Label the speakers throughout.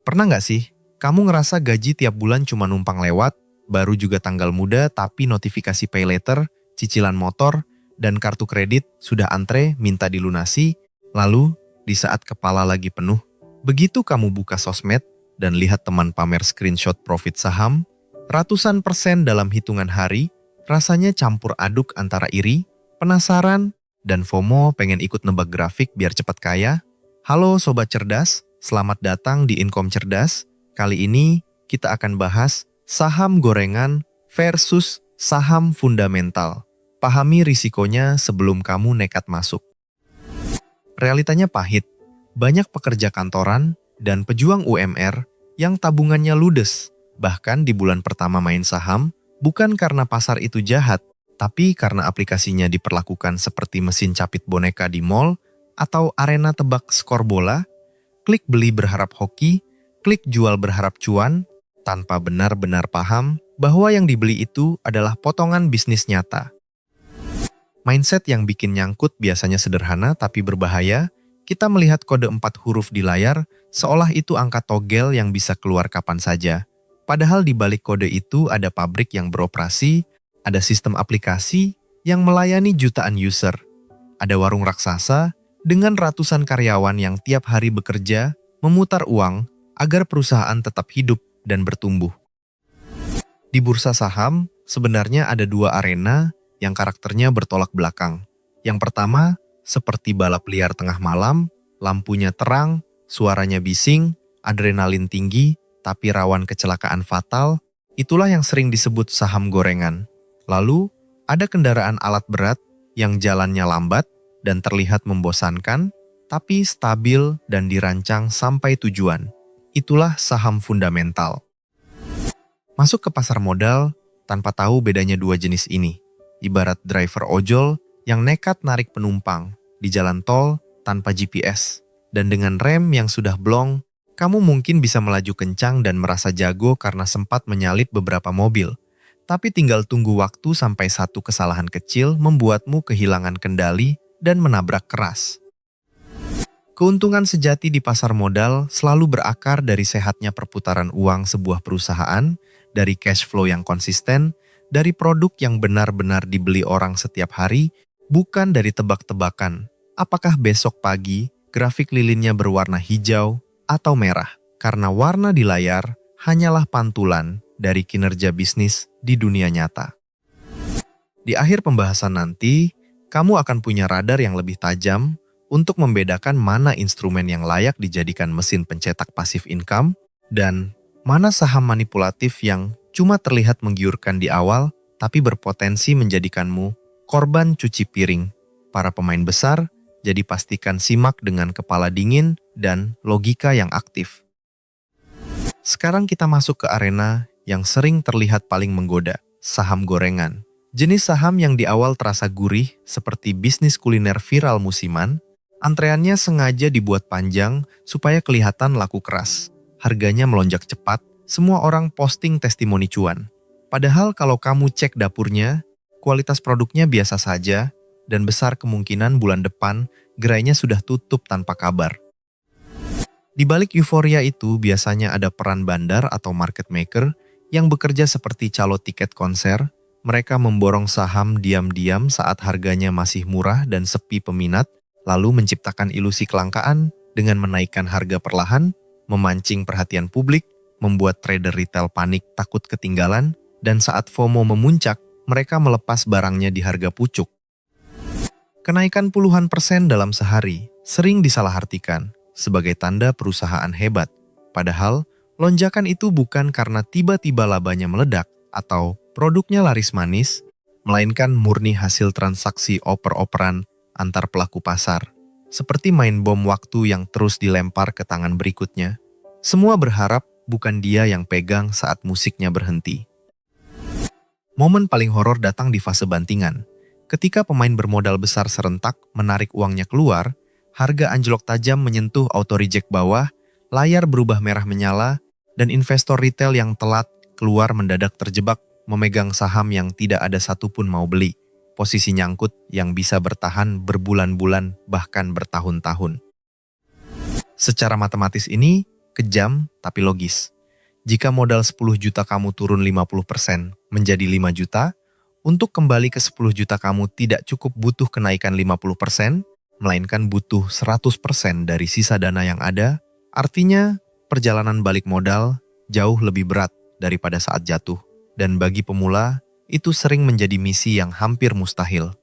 Speaker 1: Pernah nggak sih, kamu ngerasa gaji tiap bulan cuma numpang lewat, baru juga tanggal muda tapi notifikasi pay later, cicilan motor, dan kartu kredit sudah antre minta dilunasi, lalu di saat kepala lagi penuh, begitu kamu buka sosmed dan lihat teman pamer screenshot profit saham, ratusan persen dalam hitungan hari, rasanya campur aduk antara iri, penasaran, dan FOMO pengen ikut nebak grafik biar cepat kaya. Halo Sobat Cerdas, selamat datang di Income Cerdas. Kali ini kita akan bahas saham gorengan versus saham fundamental. Pahami risikonya sebelum kamu nekat masuk. Realitanya pahit, banyak pekerja kantoran dan pejuang UMR yang tabungannya ludes, bahkan di bulan pertama main saham, bukan karena pasar itu jahat, tapi karena aplikasinya diperlakukan seperti mesin capit boneka di mall, atau arena tebak skor bola, klik beli berharap hoki, klik jual berharap cuan, tanpa benar-benar paham bahwa yang dibeli itu adalah potongan bisnis nyata. Mindset yang bikin nyangkut biasanya sederhana tapi berbahaya. Kita melihat kode 4 huruf di layar, seolah itu angka togel yang bisa keluar kapan saja. Padahal di balik kode itu ada pabrik yang beroperasi, ada sistem aplikasi yang melayani jutaan user, ada warung raksasa dengan ratusan karyawan yang tiap hari bekerja, memutar uang agar perusahaan tetap hidup dan bertumbuh. Di bursa saham, sebenarnya ada dua arena yang karakternya bertolak belakang. Yang pertama, seperti balap liar tengah malam, lampunya terang, suaranya bising, adrenalin tinggi, tapi rawan kecelakaan fatal, itulah yang sering disebut saham gorengan. Lalu, ada kendaraan alat berat yang jalannya lambat dan terlihat membosankan, tapi stabil dan dirancang sampai tujuan. Itulah saham fundamental. Masuk ke pasar modal tanpa tahu bedanya dua jenis ini. Ibarat driver ojol yang nekat narik penumpang di jalan tol tanpa GPS. Dan dengan rem yang sudah blong, kamu mungkin bisa melaju kencang dan merasa jago karena sempat menyalip beberapa mobil. Tapi tinggal tunggu waktu sampai satu kesalahan kecil membuatmu kehilangan kendali dan menabrak keras. Keuntungan sejati di pasar modal selalu berakar dari sehatnya perputaran uang sebuah perusahaan, dari cash flow yang konsisten, dari produk yang benar-benar dibeli orang setiap hari, bukan dari tebak-tebakan. Apakah besok pagi grafik lilinnya berwarna hijau atau merah? Karena warna di layar hanyalah pantulan dari kinerja bisnis di dunia nyata. Di akhir pembahasan nanti, kamu akan punya radar yang lebih tajam untuk membedakan mana instrumen yang layak dijadikan mesin pencetak pasif income dan mana saham manipulatif yang cuma terlihat menggiurkan di awal tapi berpotensi menjadikanmu korban cuci piring para pemain besar. Jadi pastikan simak dengan kepala dingin dan logika yang aktif. Sekarang kita masuk ke arena yang sering terlihat paling menggoda, saham gorengan. Jenis saham yang di awal terasa gurih seperti bisnis kuliner viral musiman, antreannya sengaja dibuat panjang supaya kelihatan laku keras. Harganya melonjak cepat, semua orang posting testimoni cuan. Padahal kalau kamu cek dapurnya, kualitas produknya biasa saja, dan besar kemungkinan bulan depan gerainya sudah tutup tanpa kabar. Di balik euforia itu biasanya ada peran bandar atau market maker yang bekerja seperti calo tiket konser. Mereka memborong saham diam-diam saat harganya masih murah dan sepi peminat, lalu menciptakan ilusi kelangkaan dengan menaikkan harga perlahan, memancing perhatian publik, membuat trader retail panik takut ketinggalan, dan saat FOMO memuncak, mereka melepas barangnya di harga pucuk. Kenaikan puluhan persen dalam sehari sering disalahartikan sebagai tanda perusahaan hebat. Padahal, lonjakan itu bukan karena tiba-tiba labanya meledak atau produknya laris manis, melainkan murni hasil transaksi oper-operan antar pelaku pasar. Seperti main bom waktu yang terus dilempar ke tangan berikutnya. Semua berharap bukan dia yang pegang saat musiknya berhenti. Momen paling horor datang di fase bantingan. Ketika pemain bermodal besar serentak menarik uangnya keluar, harga anjlok tajam menyentuh auto reject bawah, layar berubah merah menyala, dan investor retail yang telat keluar mendadak terjebak memegang saham yang tidak ada satupun mau beli. Posisi nyangkut yang bisa bertahan berbulan-bulan bahkan bertahun-tahun. Secara matematis ini, kejam tapi logis. Jika modal 10 juta kamu turun 50% menjadi 5 juta, untuk kembali ke 10 juta kamu tidak cukup butuh kenaikan 50%, melainkan butuh 100% dari sisa dana yang ada. Artinya, perjalanan balik modal jauh lebih berat daripada saat jatuh. Dan bagi pemula, itu sering menjadi misi yang hampir mustahil.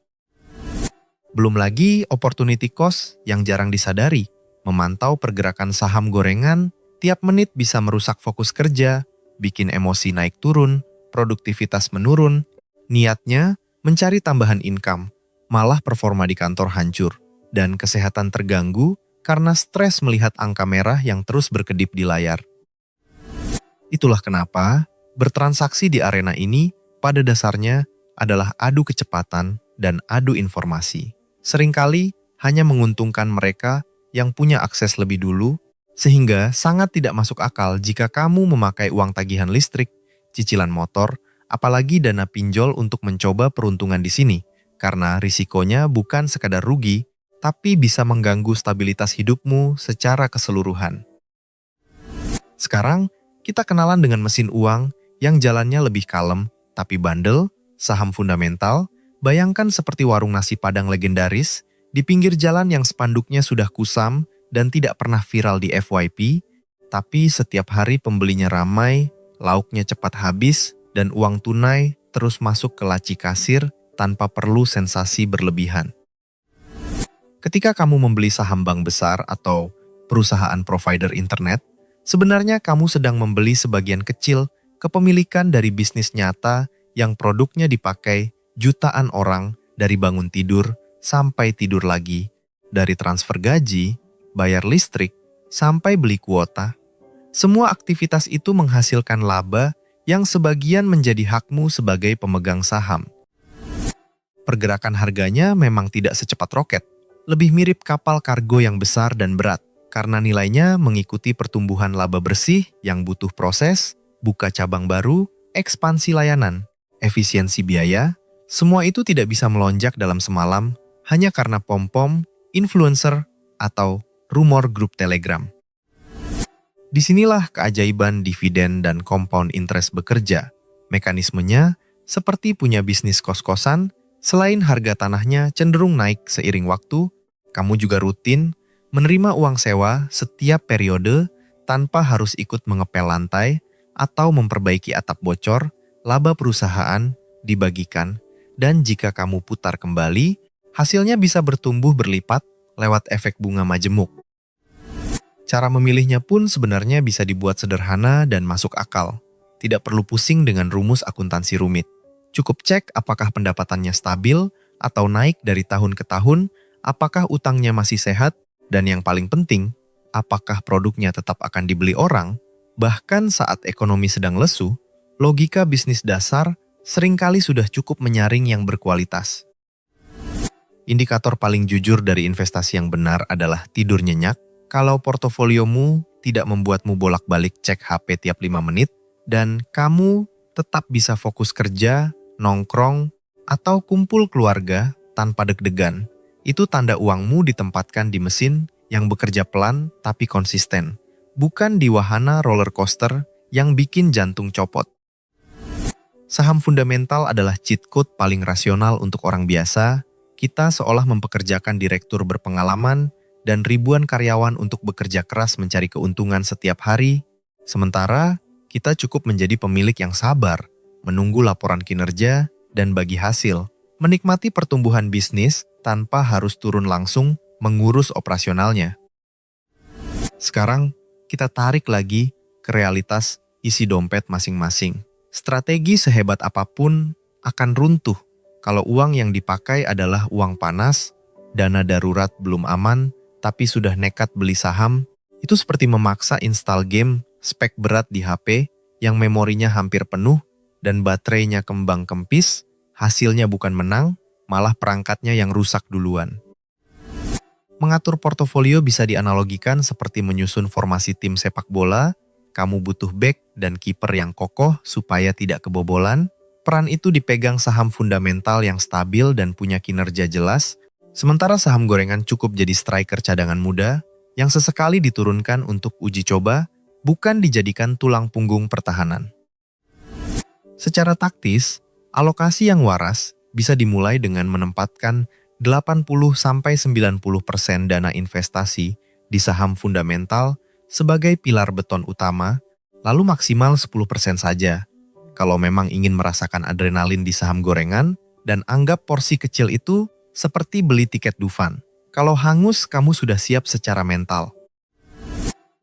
Speaker 1: Belum lagi opportunity cost yang jarang disadari. Memantau pergerakan saham gorengan tiap menit bisa merusak fokus kerja, bikin emosi naik turun, produktivitas menurun. Niatnya mencari tambahan income, malah performa di kantor hancur, dan kesehatan terganggu karena stres melihat angka merah yang terus berkedip di layar. Itulah kenapa bertransaksi di arena ini pada dasarnya adalah adu kecepatan dan adu informasi. Seringkali hanya menguntungkan mereka yang punya akses lebih dulu, sehingga sangat tidak masuk akal jika kamu memakai uang tagihan listrik, cicilan motor, apalagi dana pinjol untuk mencoba peruntungan di sini, karena risikonya bukan sekadar rugi, tapi bisa mengganggu stabilitas hidupmu secara keseluruhan. Sekarang, kita kenalan dengan mesin uang yang jalannya lebih kalem, tapi bandel, saham fundamental. Bayangkan seperti warung nasi Padang legendaris, di pinggir jalan yang spanduknya sudah kusam dan tidak pernah viral di FYP, tapi setiap hari pembelinya ramai, lauknya cepat habis, dan uang tunai terus masuk ke laci kasir tanpa perlu sensasi berlebihan. Ketika kamu membeli saham bank besar atau perusahaan provider internet, sebenarnya kamu sedang membeli sebagian kecil kepemilikan dari bisnis nyata yang produknya dipakai jutaan orang dari bangun tidur sampai tidur lagi, dari transfer gaji, bayar listrik, sampai beli kuota. Semua aktivitas itu menghasilkan laba yang sebagian menjadi hakmu sebagai pemegang saham. Pergerakan harganya memang tidak secepat roket, lebih mirip kapal kargo yang besar dan berat, karena nilainya mengikuti pertumbuhan laba bersih yang butuh proses, buka cabang baru, ekspansi layanan, efisiensi biaya. Semua itu tidak bisa melonjak dalam semalam hanya karena pom-pom, influencer, atau rumor grup Telegram. Disinilah keajaiban dividen dan compound interest bekerja. Mekanismenya seperti punya bisnis kos-kosan, selain harga tanahnya cenderung naik seiring waktu, kamu juga rutin menerima uang sewa setiap periode tanpa harus ikut mengepel lantai atau memperbaiki atap bocor. Laba perusahaan dibagikan, dan jika kamu putar kembali, hasilnya bisa bertumbuh berlipat lewat efek bunga majemuk. Cara memilihnya pun sebenarnya bisa dibuat sederhana dan masuk akal. Tidak perlu pusing dengan rumus akuntansi rumit. Cukup cek apakah pendapatannya stabil atau naik dari tahun ke tahun, apakah utangnya masih sehat, dan yang paling penting, apakah produknya tetap akan dibeli orang. Bahkan saat ekonomi sedang lesu, logika bisnis dasar seringkali sudah cukup menyaring yang berkualitas. Indikator paling jujur dari investasi yang benar adalah tidur nyenyak. Kalau portofoliomu tidak membuatmu bolak-balik cek HP tiap 5 menit, dan kamu tetap bisa fokus kerja, nongkrong, atau kumpul keluarga tanpa deg-degan, itu tanda uangmu ditempatkan di mesin yang bekerja pelan tapi konsisten, bukan di wahana roller coaster yang bikin jantung copot. Saham fundamental adalah cheat code paling rasional untuk orang biasa. Kita seolah mempekerjakan direktur berpengalaman dan ribuan karyawan untuk bekerja keras mencari keuntungan setiap hari. Sementara, kita cukup menjadi pemilik yang sabar, menunggu laporan kinerja, dan bagi hasil, menikmati pertumbuhan bisnis tanpa harus turun langsung mengurus operasionalnya. Sekarang, kita tarik lagi ke realitas isi dompet masing-masing. Strategi sehebat apapun akan runtuh kalau uang yang dipakai adalah uang panas, dana darurat belum aman, tapi sudah nekat beli saham. Itu seperti memaksa install game spek berat di HP yang memorinya hampir penuh dan baterainya kembang kempis, hasilnya bukan menang, malah perangkatnya yang rusak duluan. Mengatur portofolio bisa dianalogikan seperti menyusun formasi tim sepak bola. Kamu butuh back dan kiper yang kokoh supaya tidak kebobolan. Peran itu dipegang saham fundamental yang stabil dan punya kinerja jelas, sementara saham gorengan cukup jadi striker cadangan muda yang sesekali diturunkan untuk uji coba bukan dijadikan tulang punggung pertahanan. Secara taktis, alokasi yang waras bisa dimulai dengan menempatkan 80-90% dana investasi di saham fundamental sebagai pilar beton utama, lalu maksimal 10% saja. Kalau memang ingin merasakan adrenalin di saham gorengan, dan anggap porsi kecil itu seperti beli tiket Dufan. Kalau hangus, kamu sudah siap secara mental.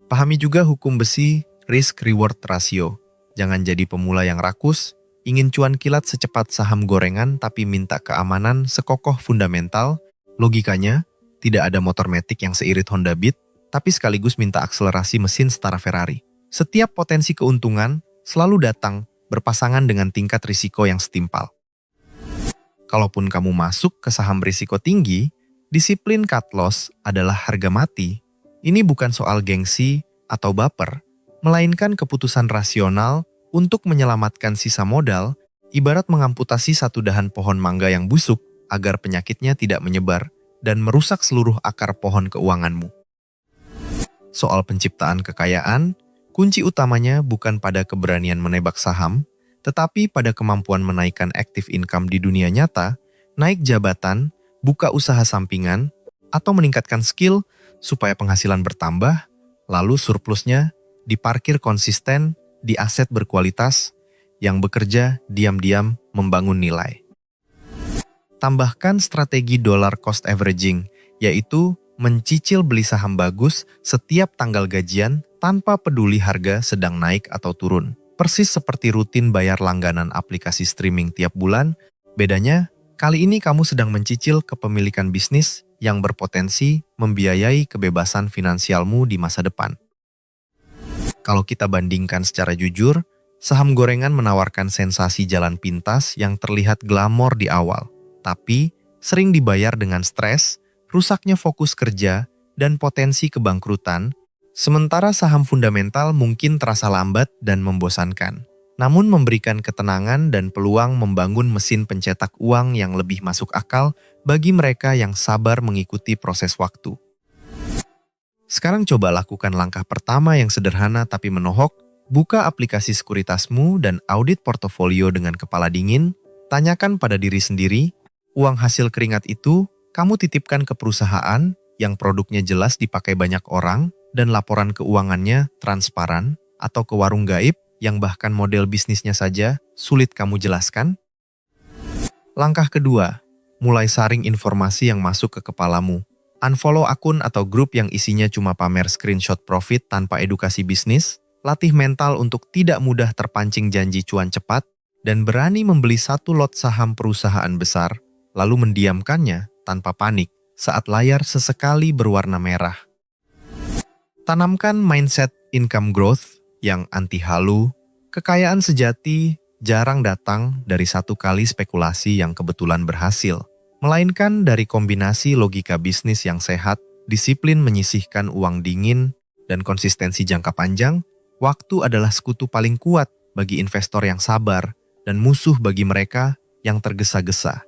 Speaker 1: Pahami juga hukum besi risk-reward ratio. Jangan jadi pemula yang rakus, ingin cuan kilat secepat saham gorengan tapi minta keamanan sekokoh fundamental. Logikanya, tidak ada motor matic yang seirit Honda Beat, tapi sekaligus minta akselerasi mesin setara Ferrari. Setiap potensi keuntungan selalu datang berpasangan dengan tingkat risiko yang setimpal. Kalaupun kamu masuk ke saham risiko tinggi, disiplin cut loss adalah harga mati. Ini bukan soal gengsi atau baper, melainkan keputusan rasional untuk menyelamatkan sisa modal, ibarat mengamputasi satu dahan pohon mangga yang busuk agar penyakitnya tidak menyebar dan merusak seluruh akar pohon keuanganmu. Soal penciptaan kekayaan, kunci utamanya bukan pada keberanian menebak saham, tetapi pada kemampuan menaikkan active income di dunia nyata, naik jabatan, buka usaha sampingan, atau meningkatkan skill supaya penghasilan bertambah, lalu surplusnya diparkir konsisten di aset berkualitas yang bekerja diam-diam membangun nilai. Tambahkan strategi dollar cost averaging, yaitu mencicil beli saham bagus setiap tanggal gajian tanpa peduli harga sedang naik atau turun. Persis seperti rutin bayar langganan aplikasi streaming tiap bulan, bedanya kali ini kamu sedang mencicil kepemilikan bisnis yang berpotensi membiayai kebebasan finansialmu di masa depan. Kalau kita bandingkan secara jujur, saham gorengan menawarkan sensasi jalan pintas yang terlihat glamor di awal, tapi sering dibayar dengan stres, rusaknya fokus kerja, dan potensi kebangkrutan, sementara saham fundamental mungkin terasa lambat dan membosankan, namun memberikan ketenangan dan peluang membangun mesin pencetak uang yang lebih masuk akal bagi mereka yang sabar mengikuti proses waktu. Sekarang coba lakukan langkah pertama yang sederhana tapi menohok, buka aplikasi sekuritasmu dan audit portofolio dengan kepala dingin, tanyakan pada diri sendiri, uang hasil keringat itu kamu titipkan ke perusahaan yang produknya jelas dipakai banyak orang dan laporan keuangannya transparan, atau ke warung gaib yang bahkan model bisnisnya saja sulit kamu jelaskan? Langkah kedua, mulai saring informasi yang masuk ke kepalamu. Unfollow akun atau grup yang isinya cuma pamer screenshot profit tanpa edukasi bisnis, latih mental untuk tidak mudah terpancing janji cuan cepat, dan berani membeli satu lot saham perusahaan besar, lalu mendiamkannya tanpa panik saat layar sesekali berwarna merah. Tanamkan mindset income growth yang anti halu. Kekayaan sejati jarang datang dari satu kali spekulasi yang kebetulan berhasil, melainkan dari kombinasi logika bisnis yang sehat, disiplin menyisihkan uang dingin, dan konsistensi jangka panjang. Waktu adalah sekutu paling kuat bagi investor yang sabar dan musuh bagi mereka yang tergesa-gesa.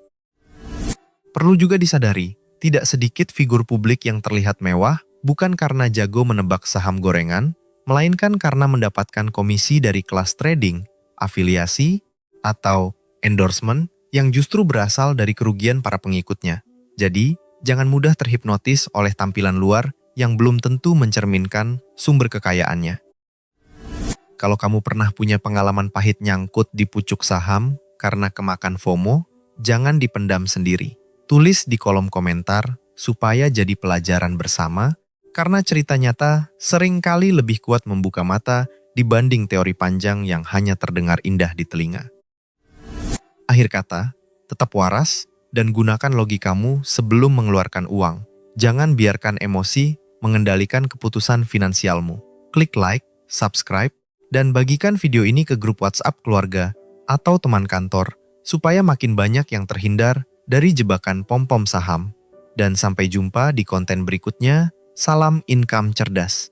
Speaker 1: Perlu juga disadari, tidak sedikit figur publik yang terlihat mewah bukan karena jago menebak saham gorengan, melainkan karena mendapatkan komisi dari kelas trading, afiliasi, atau endorsement yang justru berasal dari kerugian para pengikutnya. Jadi, jangan mudah terhipnotis oleh tampilan luar yang belum tentu mencerminkan sumber kekayaannya. Kalau kamu pernah punya pengalaman pahit nyangkut di pucuk saham karena kemakan FOMO, jangan dipendam sendiri. Tulis di kolom komentar supaya jadi pelajaran bersama, karena cerita nyata seringkali lebih kuat membuka mata dibanding teori panjang yang hanya terdengar indah di telinga. Akhir kata, tetap waras dan gunakan logikamu sebelum mengeluarkan uang. Jangan biarkan emosi mengendalikan keputusan finansialmu. Klik like, subscribe, dan bagikan video ini ke grup WhatsApp keluarga atau teman kantor, supaya makin banyak yang terhindar dari jebakan pom-pom saham. Dan sampai jumpa di konten berikutnya. Salam income cerdas.